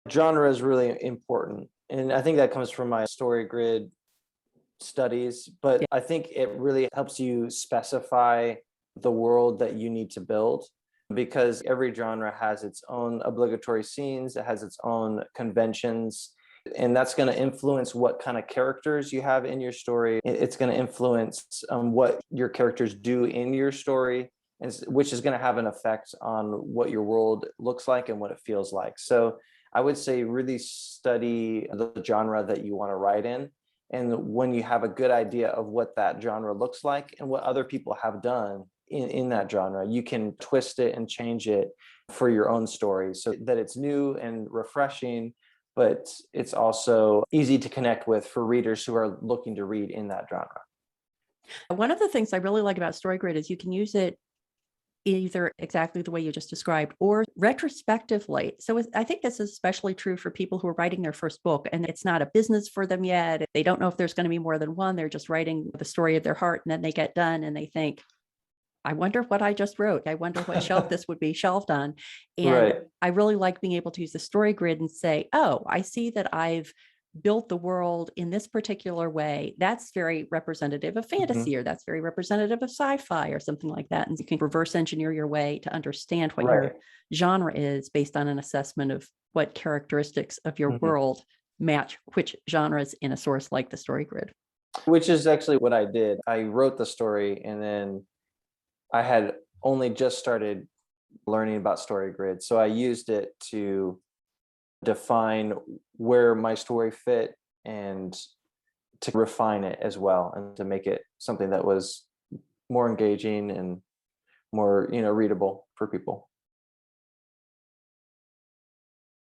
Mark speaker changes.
Speaker 1: Genre is really important. And I think that comes from my story grid studies, but
Speaker 2: Yeah.
Speaker 1: I think it really helps you specify the world that you need to build because every genre has its own obligatory scenes, it has its own conventions, and that's going to influence what kind of characters you have in your story. It's going to influence what your characters do in your story, which is going to have an effect on what your world looks like and what it feels like. So I would say really study the genre that you want to write in. And when you have a good idea of what that genre looks like and what other people have done in that genre, you can twist it and change it for your own story so that it's new and refreshing, but it's also easy to connect with for readers who are looking to read in that genre.
Speaker 2: One of the things I really like about StoryGrid is you can use it either exactly the way you just described or retrospectively. So I think this is especially true for people who are writing their first book and it's not a business for them yet. They don't know if there's going to be more than one. They're just writing the story of their heart. And then they get done and they think, I wonder what I just wrote. I wonder what shelf this would be shelved on. And
Speaker 1: Right.
Speaker 2: I really like being able to use the story grid and say, oh, I see that I've built the world in this particular way. That's very representative of
Speaker 1: Mhm.
Speaker 2: fantasy, or that's very representative of sci-fi, or something like that. And you can reverse engineer your way to understand what your
Speaker 1: Right.
Speaker 2: genre is based on an assessment of what characteristics of your
Speaker 1: Mhm.
Speaker 2: world match which genres in a source like the story grid.
Speaker 1: Which is actually what I did. I wrote the story and then I had only just started learning about story grid. So I used it to define where my story fit and to refine it as well and to make it something that was more engaging and more, readable for people.